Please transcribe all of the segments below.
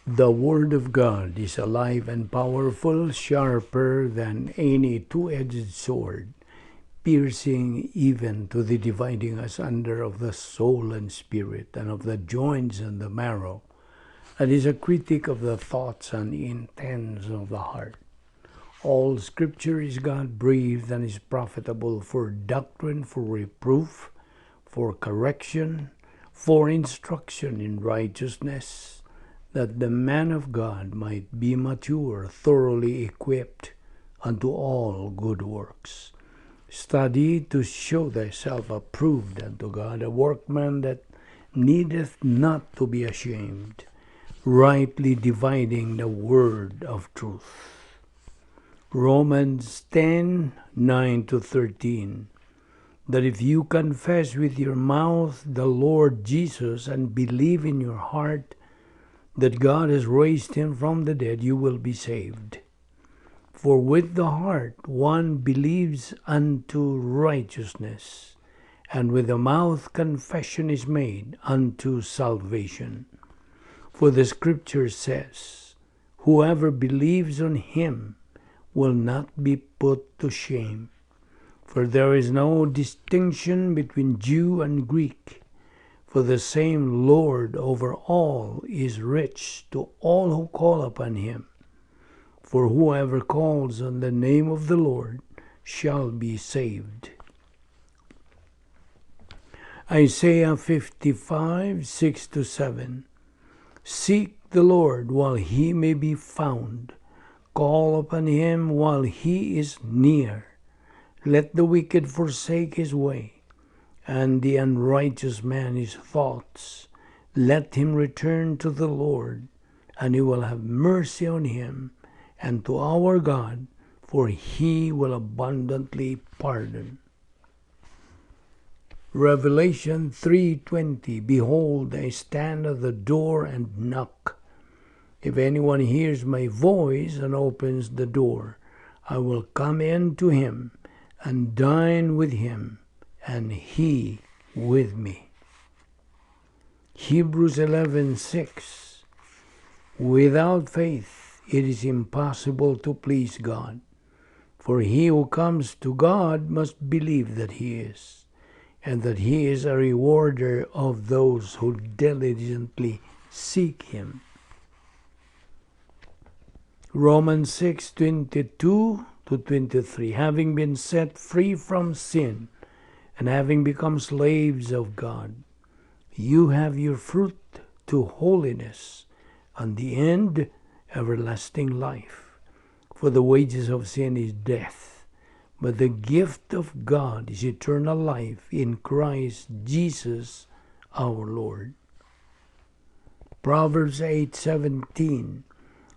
The Word of God is alive and powerful, sharper than any two-edged sword, piercing even to the dividing asunder of the soul and spirit, and of the joints and the marrow, and is a critic of the thoughts and intents of the heart. All Scripture is God-breathed and is profitable for doctrine, for reproof, for correction, for instruction in righteousness, that the man of God might be mature, thoroughly equipped unto all good works. Study to show thyself approved unto God, a workman that needeth not to be ashamed, rightly dividing the word of truth. Romans 10:9-13. That if you confess with your mouth the Lord Jesus and believe in your heart that God has raised him from the dead, you will be saved. For with the heart one believes unto righteousness, and with the mouth confession is made unto salvation. For the Scripture says, whoever believes on him will not be put to shame. For there is no distinction between Jew and Greek, for the same Lord over all is rich to all who call upon him. For whoever calls on the name of the Lord shall be saved. Isaiah 55:6-7. Seek the Lord while he may be found. Call upon him while he is near. Let the wicked forsake his way, and the unrighteous man his thoughts. Let him return to the Lord, and he will have mercy on him, and to our God, for he will abundantly pardon. Revelation 3:20. Behold, I stand at the door and knock. If anyone hears my voice and opens the door, I will come in to him and dine with him, and he with me. Hebrews 11:6. Without faith it is impossible to please God. For he who comes to God must believe that he is, and that he is a rewarder of those who diligently seek him. Romans 6:22-23. Having been set free from sin, and having become slaves of God, you have your fruit to holiness, and the end everlasting life. For the wages of sin is death, but the gift of God is eternal life in Christ Jesus our Lord. Proverbs 8:17.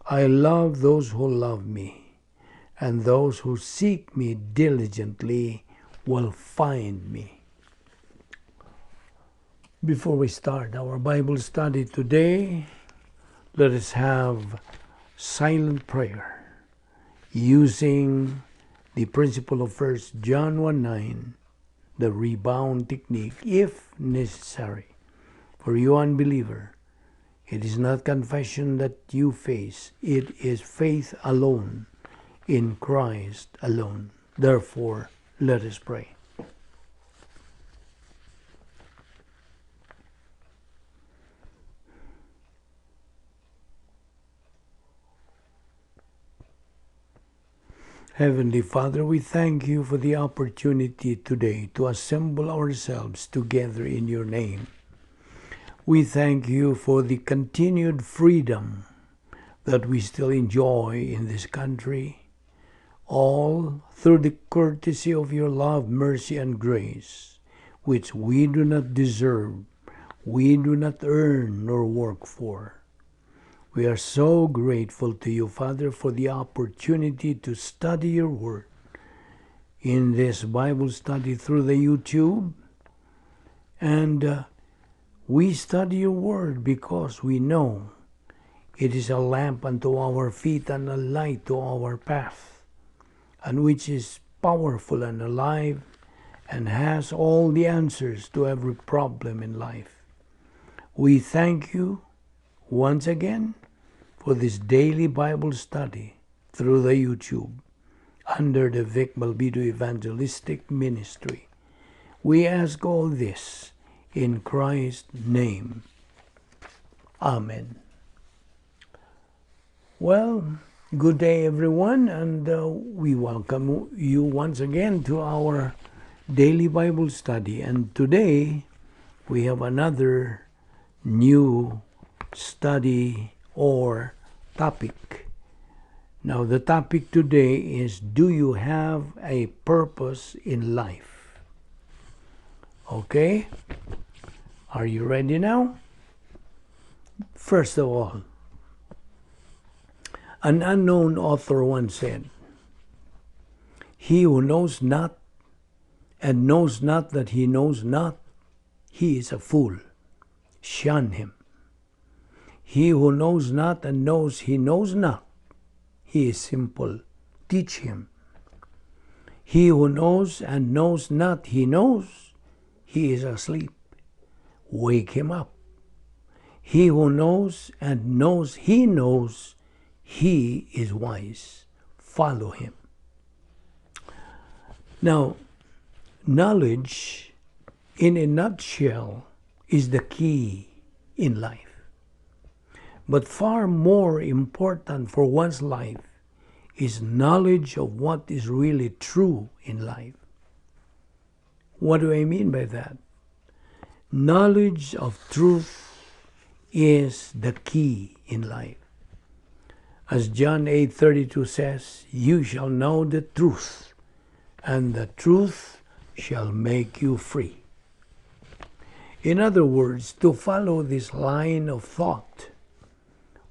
I love those who love me, and those who seek me diligently will find me. Before we start our Bible study today, let us have silent prayer using the principle of 1 John 1:9, the rebound technique, if necessary. For you unbeliever, it is not confession that you face, it is faith alone in Christ alone. Therefore, let us pray. Heavenly Father, we thank you for the opportunity today to assemble ourselves together in your name. We thank you for the continued freedom that we still enjoy in this country, all through the courtesy of your love, mercy, and grace, which we do not deserve, we do not earn nor work for. We are so grateful to you, Father, for the opportunity to study your word in this Bible study through the YouTube. And we study your word because we know it is a lamp unto our feet and a light to our path, and which is powerful and alive and has all the answers to every problem in life. We thank you once again for this daily Bible study through the YouTube under the Vic Balbido Evangelistic Ministry. We ask all this in Christ's name. Amen. Well, good day everyone, and we welcome you once again to our daily Bible study. And today we have another new study or topic. Now the topic today is, do you have a purpose in life? Okay? Are you ready now? First of all, an unknown author once said, "He who knows not and knows not that he knows not, he is a fool. Shun him. He who knows not and knows he knows not, he is simple. Teach him. He who knows and knows not he knows, he is asleep. Wake him up. He who knows and knows he knows, he is wise. Follow him." Now, knowledge, in a nutshell, is the key in life. But far more important for one's life is knowledge of what is really true in life. What do I mean by that? Knowledge of truth is the key in life. As John 8:32 says, "You shall know the truth, and the truth shall make you free." In other words, to follow this line of thought,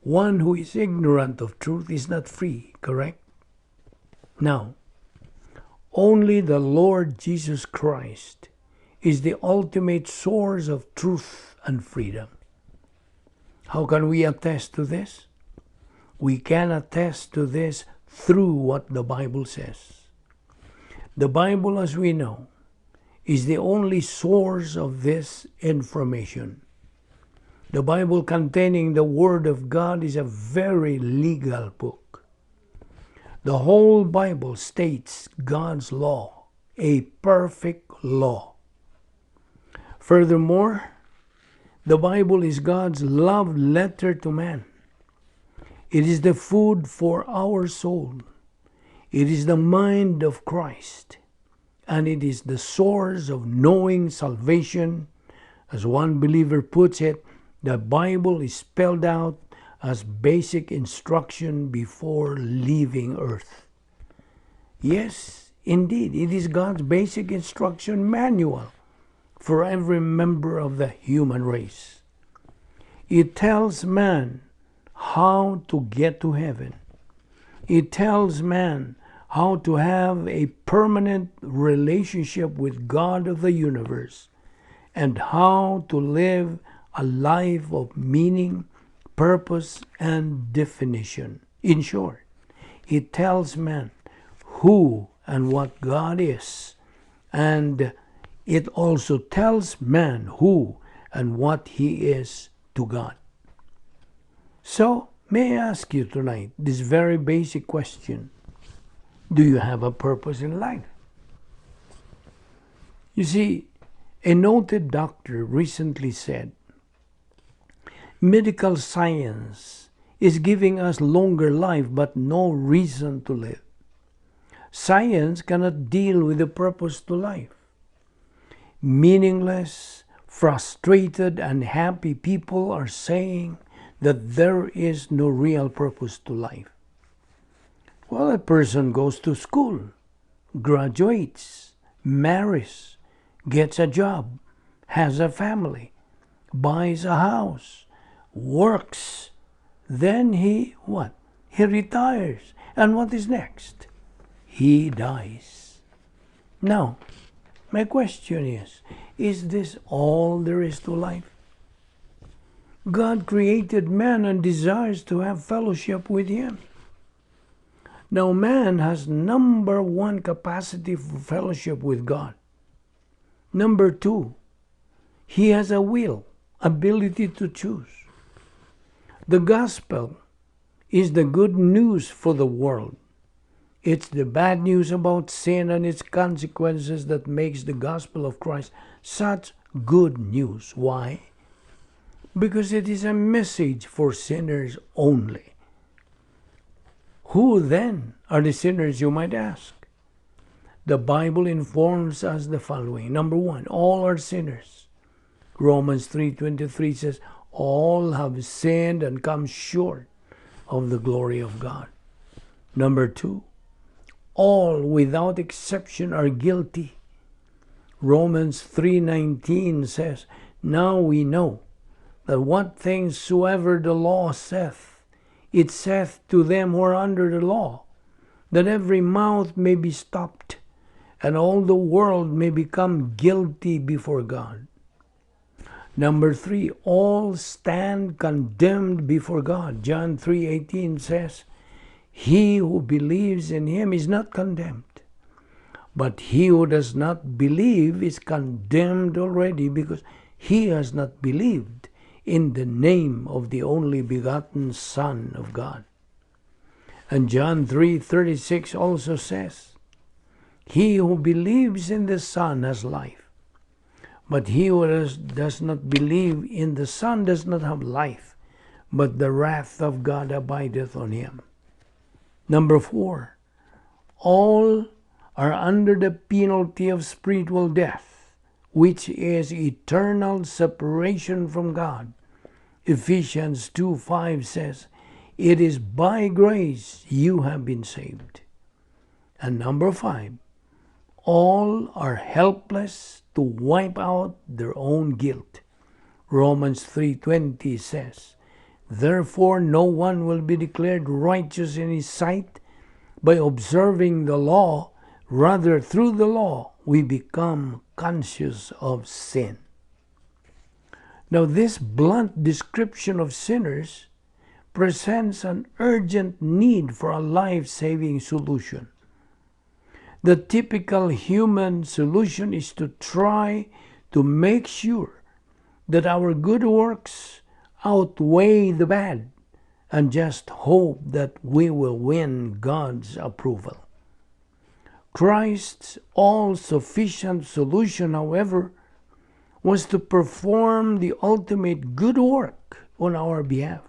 one who is ignorant of truth is not free, correct? Now, only the Lord Jesus Christ is the ultimate source of truth and freedom. How can we attest to this? We can attest to this through what the Bible says. The Bible, as we know, is the only source of this information. The Bible containing the Word of God is a very legal book. The whole Bible states God's law, a perfect law. Furthermore, the Bible is God's love letter to man. It is the food for our soul. It is the mind of Christ. And it is the source of knowing salvation. As one believer puts it, the Bible is spelled out as basic instruction before leaving earth. Yes, indeed, it is God's basic instruction manual for every member of the human race. It tells man how to get to heaven. It tells man how to have a permanent relationship with God of the universe, and how to live a life of meaning, purpose, and definition. In short, it tells man who and what God is, and it also tells man who and what he is to God. So, may I ask you tonight this very basic question: do you have a purpose in life? You see, a noted doctor recently said, "Medical science is giving us longer life but no reason to live. Science cannot deal with the purpose to life. Meaningless, frustrated, and happy people are saying that there is no real purpose to life. Well, a person goes to school, graduates, marries, gets a job, has a family, buys a house, works. Then he, what? He retires. And what is next? He dies. Now, my question is this all there is to life? God created man and desires to have fellowship with him. Now, man has number one capacity for fellowship with God. Number two, he has a will, ability to choose. The gospel is the good news for the world. It's the bad news about sin and its consequences that makes the gospel of Christ such good news. Why? Because it is a message for sinners only. Who then are the sinners, you might ask? The Bible informs us the following. Number one, all are sinners. Romans 3:23 says, all have sinned and come short of the glory of God. Number two, all without exception are guilty. Romans 3:19 says, now we know that what things soever the law saith, it saith to them who are under the law, that every mouth may be stopped, and all the world may become guilty before God. Number three, all stand condemned before God. John 3:18 says, he who believes in him is not condemned, but he who does not believe is condemned already, because he has not believed in the name of the only begotten Son of God. And John 3:36 also says, he who believes in the Son has life, but he who does not believe in the Son does not have life, but the wrath of God abideth on him. Number four, all are under the penalty of spiritual death, which is eternal separation from God. Ephesians 2:5 says, it is by grace you have been saved. And number five, all are helpless to wipe out their own guilt. Romans 3:20 says, therefore no one will be declared righteous in his sight by observing the law. Rather, through the law, we become conscious of sin. Now, this blunt description of sinners presents an urgent need for a life-saving solution. The typical human solution is to try to make sure that our good works outweigh the bad and just hope that we will win God's approval. Christ's all-sufficient solution, however, was to perform the ultimate good work on our behalf.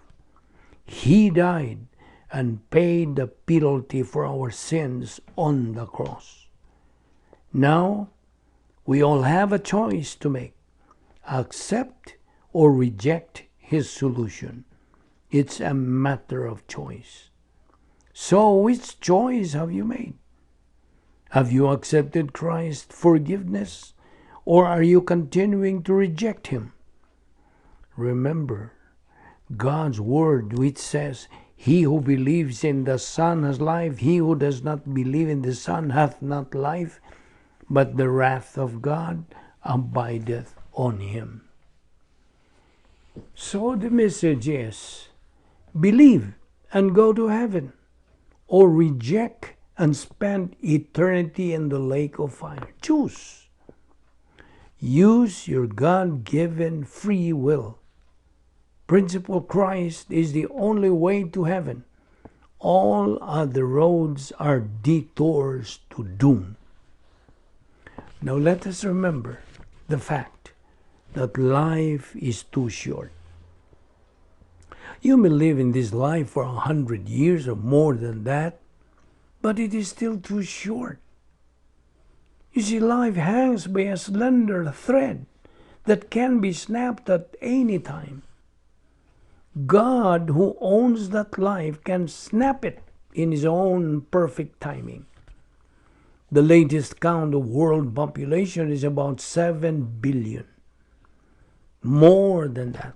He died and paid the penalty for our sins on the cross. Now, we all have a choice to make: accept or reject his solution. It's a matter of choice. So, which choice have you made? Have you accepted Christ's forgiveness, or are you continuing to reject him? Remember God's word, which says, he who believes in the Son has life. He who does not believe in the Son hath not life, but the wrath of God abideth on him. So the message is, believe and go to heaven, or reject and spend eternity in the lake of fire. Choose. Use your God-given free will. Principal Christ is the only way to heaven. All other roads are detours to doom. Now let us remember the fact that life is too short. You may live in this life for 100 years or more than that, but it is still too short. You see, life hangs by a slender thread that can be snapped at any time. God, who owns that life, can snap it in his own perfect timing. The latest count of world population is about 7 billion. More than that.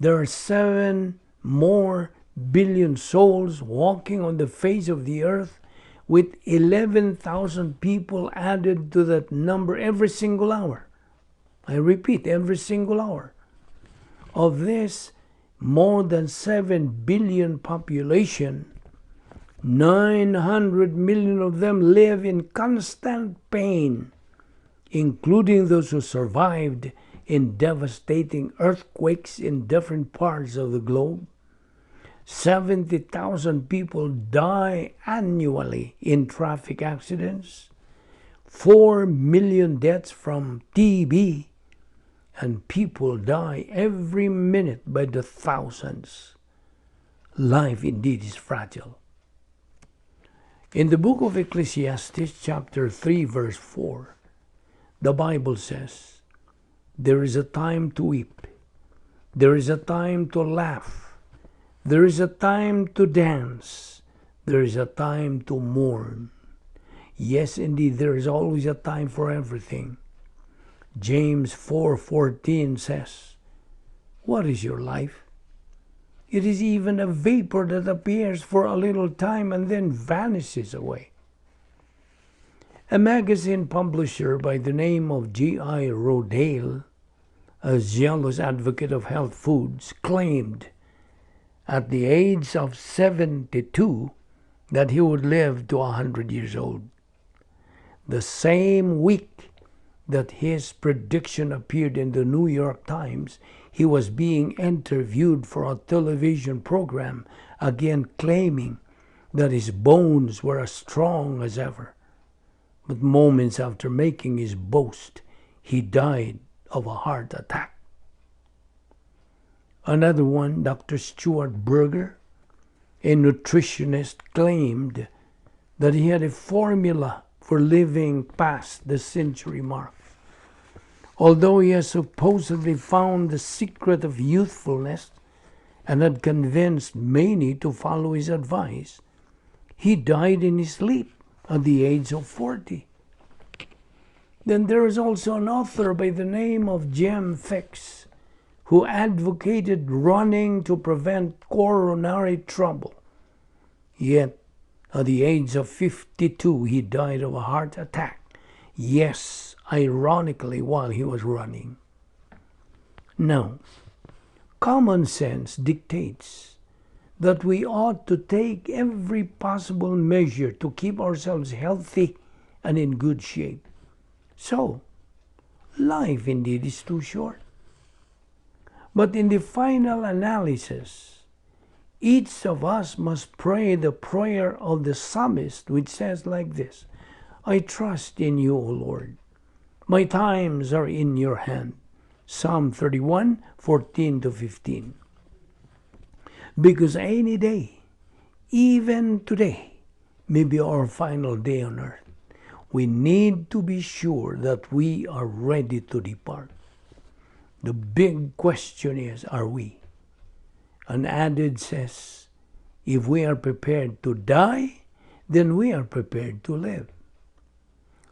There are 7 more billion souls walking on the face of the earth, with 11,000 people added to that number every single hour. I repeat, every single hour. Of this more than 7 billion population, 900 million of them live in constant pain, including those who survived in devastating earthquakes in different parts of the globe. 70,000 people die annually in traffic accidents, 4 million deaths from TB, and people die every minute by the thousands. Life indeed is fragile. In the book of Ecclesiastes, chapter 3, verse 4, the Bible says, "There is a time to weep, there is a time to laugh, there is a time to dance, there is a time to mourn." Yes, indeed, there is always a time for everything. James 4:14 says, "What is your life? It is even a vapor that appears for a little time and then vanishes away." A magazine publisher by the name of G.I. Rodale, a zealous advocate of health foods, claimed at the age of 72 that he would live to 100 years old. The same week that his prediction appeared in the New York Times, he was being interviewed for a television program, again claiming that his bones were as strong as ever. But moments after making his boast, he died of a heart attack. Another one, Dr. Stuart Berger, a nutritionist, claimed that he had a formula for living past the century mark. Although he has supposedly found the secret of youthfulness and had convinced many to follow his advice, he died in his sleep at the age of 40. Then there is also an author by the name of Jem Fix, who advocated running to prevent coronary trouble. Yet, at the age of 52, he died of a heart attack. Yes, ironically, while he was running. Now, common sense dictates that we ought to take every possible measure to keep ourselves healthy and in good shape. So, life indeed is too short. But in the final analysis, each of us must pray the prayer of the psalmist, which says like this: "I trust in you, O Lord. My times are in your hand." Psalm 31:14-15. Because any day, even today, may be our final day on earth, we need to be sure that we are ready to depart. The big question is, are we? An adage says, if we are prepared to die, then we are prepared to live.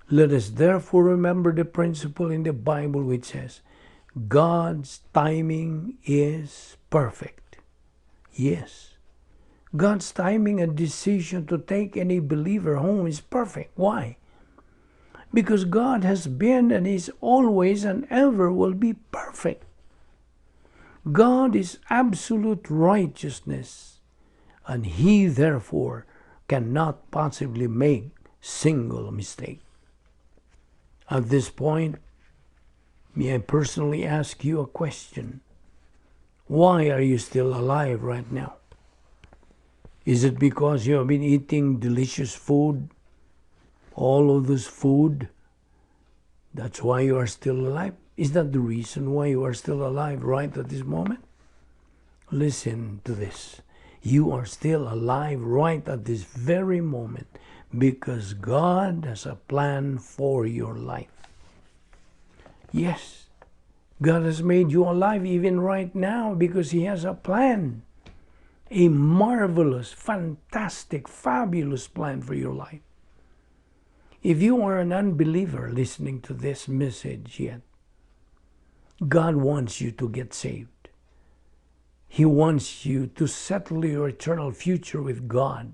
Let us therefore remember the principle in the Bible which says, God's timing is perfect. Yes, God's timing and decision to take any believer home is perfect. Why? Because God has been and is always and ever will be perfect. God is absolute righteousness, and He therefore cannot possibly make single mistake. At this point, may I personally ask you a question? Why are you still alive right now? Is it because you have been eating delicious food? All of this food? That's why you are still alive? Is that the reason why you are still alive right at this moment? Listen to this. You are still alive right at this very moment because God has a plan for your life. Yes, God has made you alive even right now because He has a plan. A marvelous, fantastic, fabulous plan for your life. If you are an unbeliever listening to this message yet, God wants you to get saved. He wants you to settle your eternal future with God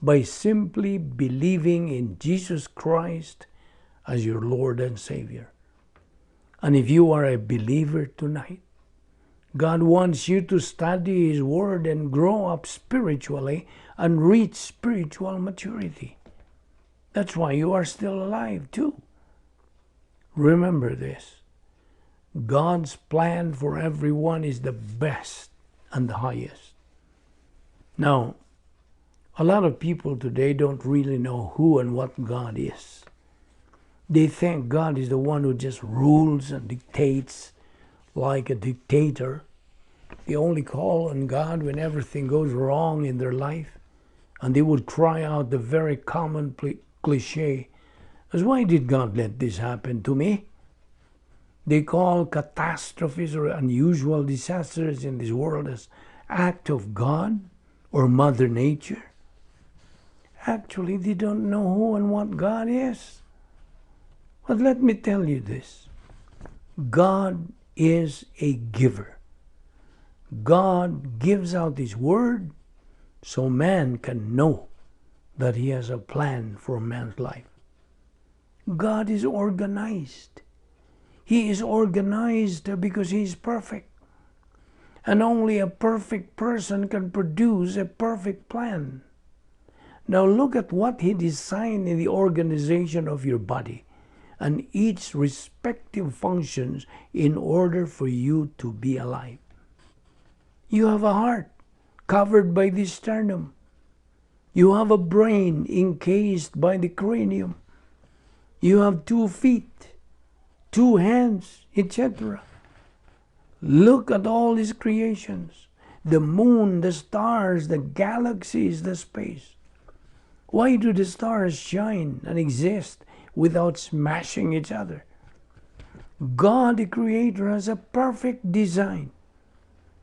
by simply believing in Jesus Christ as your Lord and Savior. And if you are a believer tonight, God wants you to study His Word and grow up spiritually and reach spiritual maturity. That's why you are still alive too. Remember this. God's plan for everyone is the best and the highest. Now, a lot of people today don't really know who and what God is. They think God is the one who just rules and dictates like a dictator. They only call on God when everything goes wrong in their life. And they would cry out the very common cliche, as why did God let this happen to me? They call catastrophes or unusual disasters in this world as act of God or Mother Nature. Actually, they don't know who and what God is. But let me tell you this. God is a giver. God gives out His word so man can know that He has a plan for man's life. God is organized. He is organized because He is perfect. And only a perfect person can produce a perfect plan. Now look at what He designed in the organization of your body and each respective functions in order for you to be alive. You have a heart covered by the sternum. You have a brain encased by the cranium. You have 2 feet, 2 hands, etc. Look at all His creations. The moon, the stars, the galaxies, the space. Why do the stars shine and exist without smashing each other? God the Creator has a perfect design.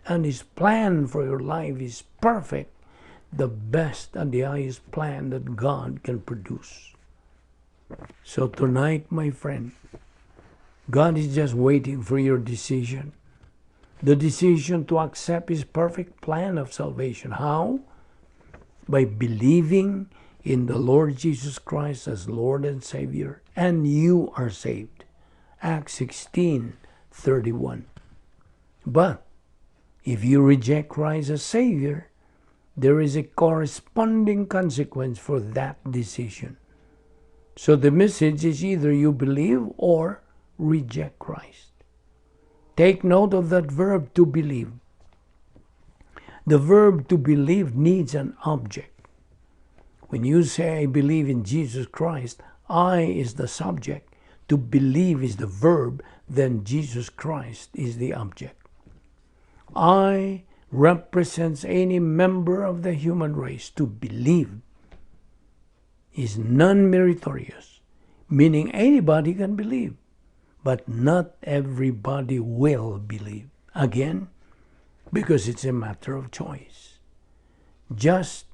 And His plan for your life is perfect. The best and the highest plan that God can produce. So tonight, my friend, God is just waiting for your decision. The decision to accept His perfect plan of salvation. How? By believing in the Lord Jesus Christ as Lord and Savior, and you are saved. Acts 16:31. But if you reject Christ as Savior, there is a corresponding consequence for that decision. So the message is either you believe or reject Christ. Take note of that verb to believe. The verb to believe needs an object. When you say, I believe in Jesus Christ, I is the subject, to believe is the verb, then Jesus Christ is the object. I represents any member of the human race. To believe is non-meritorious, meaning anybody can believe, but not everybody will believe. Again, because it's a matter of choice. Just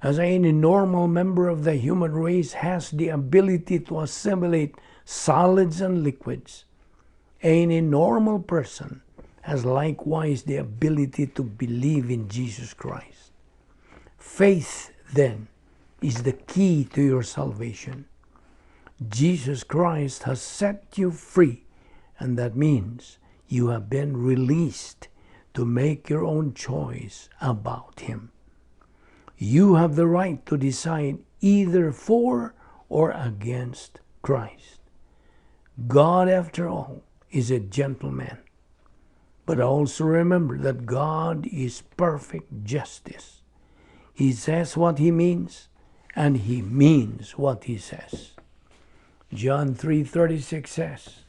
as any normal member of the human race has the ability to assimilate solids and liquids, any normal person has likewise the ability to believe in Jesus Christ. Faith, then, is the key to your salvation. Jesus Christ has set you free, and that means you have been released to make your own choice about Him. You have the right to decide either for or against Christ. God, after all, is a gentleman. But also remember that God is perfect justice. He says what He means, and He means what He says. John 3:36 says,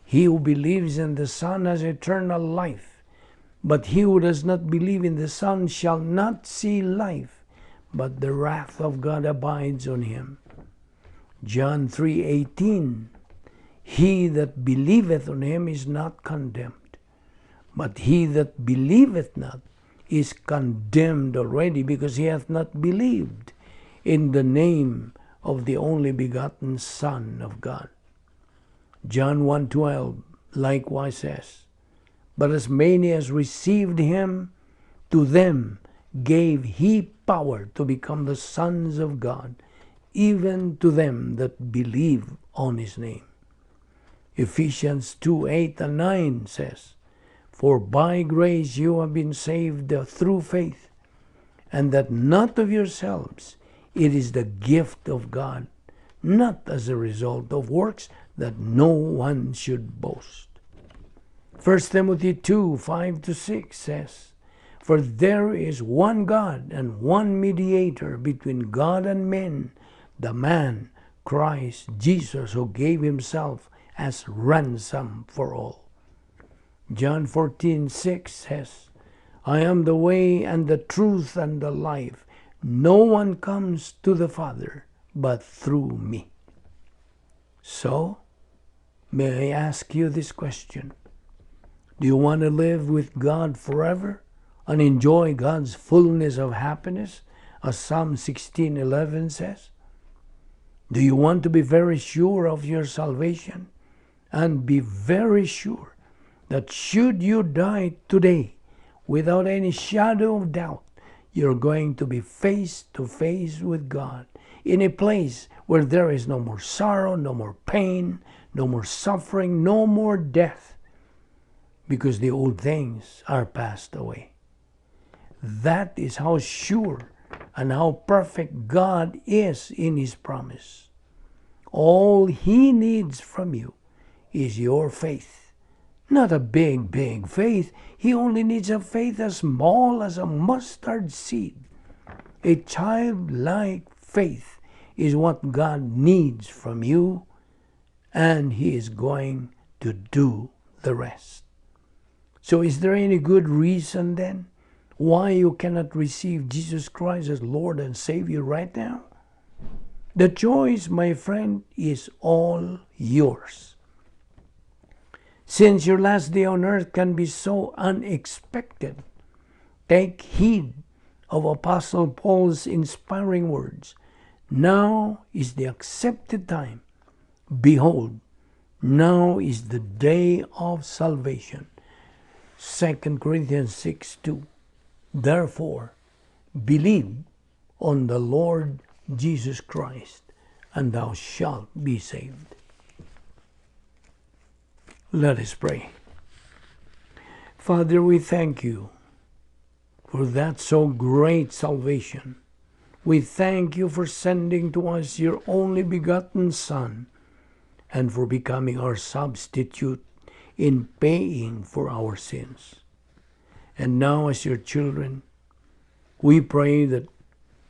He who believes in the Son has eternal life, but he who does not believe in the Son shall not see life, but the wrath of God abides on him. John 3:18, He that believeth on Him is not condemned, but he that believeth not is condemned already, because he hath not believed in the name of the only begotten Son of God. John 1:12 likewise says, But as many as received Him, to them gave He power to become the sons of God, even to them that believe on His name. Ephesians 2:8 and 9 says, For by grace you have been saved through faith, and that not of yourselves, it is the gift of God, not as a result of works, that no one should boast. 1 Timothy 2:5-6 says, For there is one God and one mediator between God and men, the man, Christ Jesus, who gave himself as ransom for all. John 14:6 says, I am the way and the truth and the life. No one comes to the Father but through me. So, may I ask you this question? Do you want to live with God forever and enjoy God's fullness of happiness, as Psalm 16:11 says? Do you want to be very sure of your salvation and be very sure that should you die today, without any shadow of doubt, you're going to be face to face with God in a place where there is no more sorrow, no more pain, no more suffering, no more death, because the old things are passed away. That is how sure and how perfect God is in His promise. All He needs from you is your faith. Not a big, big faith. He only needs a faith as small as a mustard seed. A childlike faith is what God needs from you, and He is going to do the rest. So is there any good reason then why you cannot receive Jesus Christ as Lord and Savior right now? The choice, my friend, is all yours. Since your last day on earth can be so unexpected, take heed of Apostle Paul's inspiring words. Now is the accepted time. Behold, now is the day of salvation. 2 Corinthians 6:2. Therefore, believe on the Lord Jesus Christ, and thou shalt be saved. Let us pray. Father, we thank you for that so great salvation. We thank you for sending to us your only begotten Son, and for becoming our substitute in paying for our sins. And now, as your children, we pray that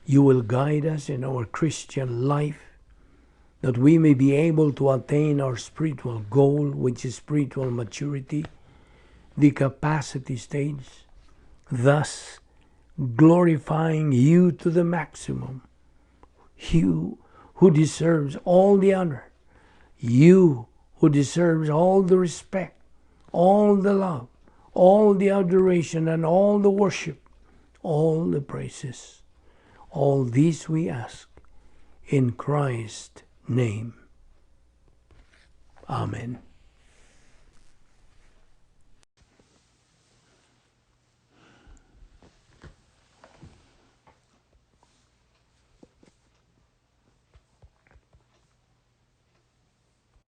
you will guide us in our Christian life, that we may be able to attain our spiritual goal, which is spiritual maturity, the capacity stage, thus glorifying you to the maximum. You who deserves all the honor, you who deserves all the respect, all the love, all the adoration, and all the worship, all the praises. All these we ask in Christ's name. Amen.